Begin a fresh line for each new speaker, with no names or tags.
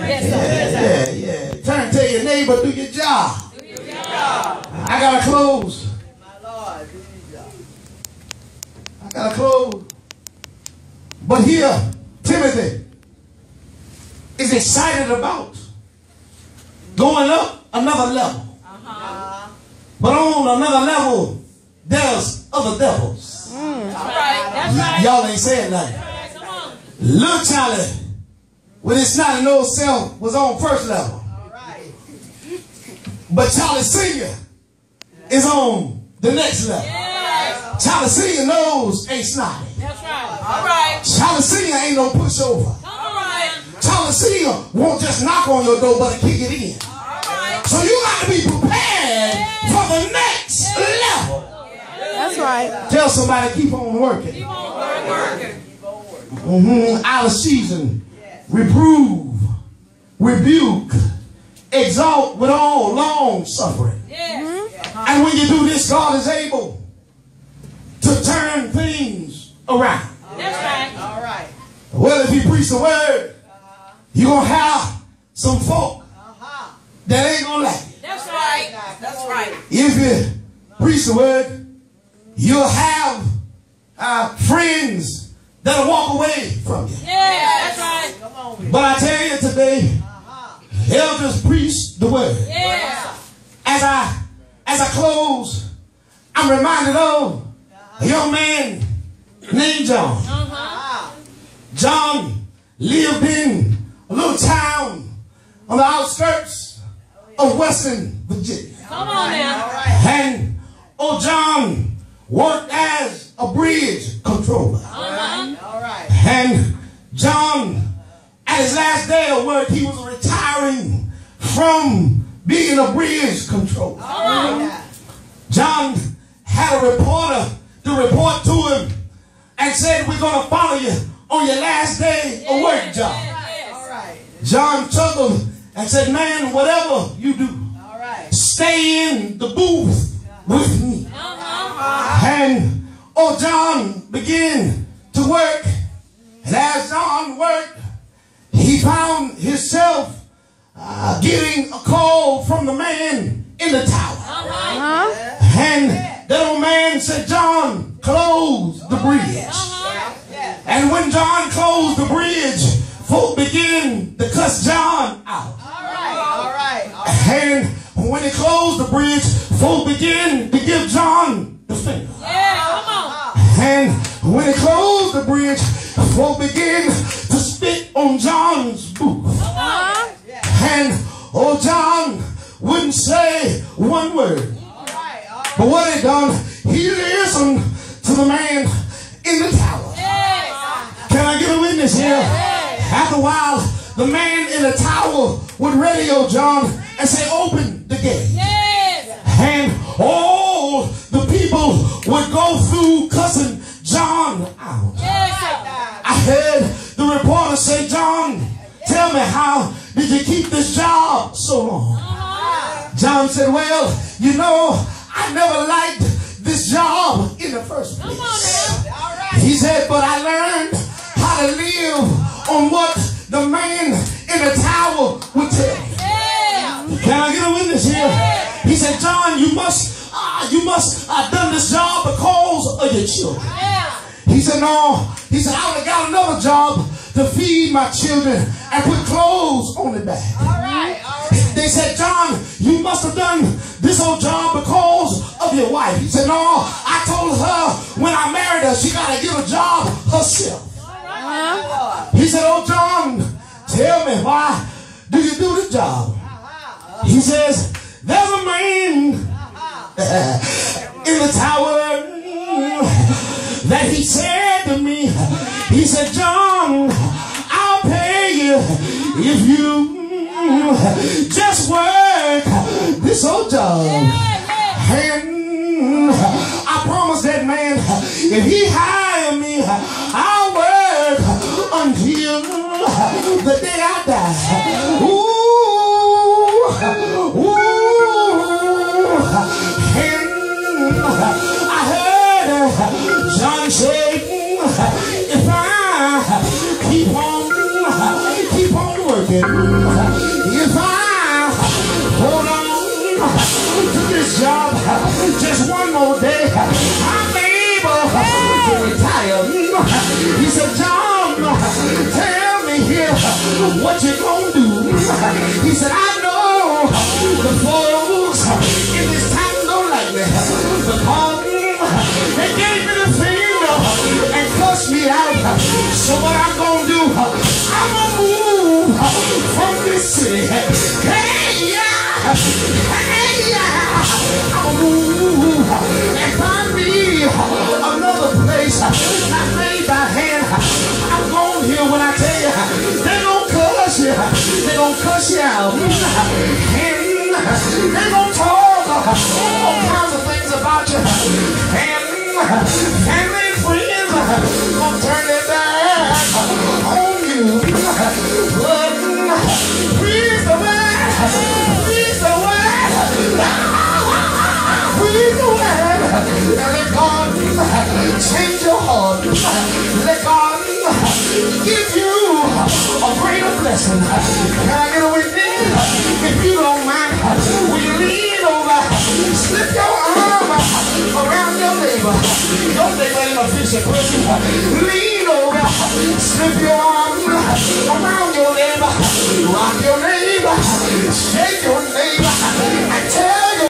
Yeah. Turn to your neighbor, do your job. I gotta close. I gotta close. But here, Timothy is excited about going up another level. But on another level, there's other devils.
That's right.
Y'all ain't saying nothing. Little Charlie, with his snotty nose self, was on first level. But Charlie Senior is on the next level.
Yes.
Charlie Senior nose ain't snotty.
That's right. All right.
Charlie Senior ain't no pushover.
All right.
Charlie Senior won't just knock on your door, but kick it in.
All right.
So you got to be prepared for the next level.
That's right.
Tell somebody, keep on working.
Keep on working.
Out of season, reprove, rebuke, exalt with all long suffering.
Yes.
And when you do this, God is able to turn things around.
That's right.
All right.
Well, if you preach the word, you're going to have some folk that ain't going to like it.
That's right. That's right.
If you preach the word, you'll have friends that'll walk away from you.
Yeah, that's right.
Come on.
But I tell you today, elders preach the word.
Yeah.
As I close, I'm reminded of a young man named John. John lived in a little town on the outskirts of Western Virginia.
Come on now.
And old John worked as a bridge controller.
All right.
And John, at his last day of work, he was retiring from being a bridge controller. John had a reporter to report to him and said, we're going to follow you on your last day of work, John.
All right.
John chuckled and said, man, whatever you do,
All right.
stay in the booth with me. And old John began to work. And as John worked, he found himself getting a call from the man in the tower. And that old man said, John, close the bridge. And when John closed the bridge, folk began to cuss John out.
All right.
And when he closed the bridge, folk began to give John the finger.
Yeah, come on.
And when he closed the bridge, folk began to spit on John's booth. And old John wouldn't say one word. But what he done, he listened to the man in the tower. Can I get a witness here? After a while, the man in the tower would radio John and say, open the gate. And all the people would go through cussing John out. I heard the reporter say, John, tell me, how did you keep this job so long? John said, well, you know, I never liked this job in the first place. He said, but I learned how to live on what the man in the tower would tell me. Can I get a witness here? He said, John, you must done this job because of your children. He said, no. He said, I would have got another job to feed my children and put clothes on the back. They said, John, you must have done this old job because of your wife. He said, no, I told her when I married her, she got to get a job herself. He said, oh, John, tell me, why do you do the job? He says, there's a man in the tower that he said to me, he said, John, I'll pay you if you just work this old job. And I promised that man, if he hired me, I'll work until the day I die. Ooh. And I heard John say, if I keep on working, working. If I hold on to this job just one more day, I'm able to retire. He said, John, tell me here what you gonna do. He said, I know the folks in this town don't like me because they gave me the finger and cussed me out. So what I'm gonna do, I'm gonna move from this city. Hey, yeah, hey, yeah, I'm gonna move and find me another place not made by hand. I'm gonna hear when I tell you, they gonna cuss you, they gonna cuss you out, and they gonna talk all kinds of things about you, and family and friends gonna turn their back on you. But please the word, please the word, please the word, and let God change your heart. Let God give you a greater blessing. Can I get a witness? If you don't mind, will you lean over, slip your arm around your neighbor. Your neighbor ain't a fishy person. Lean over, slip your arm around your neighbor, rock your neighbor, shake your neighbor, and tell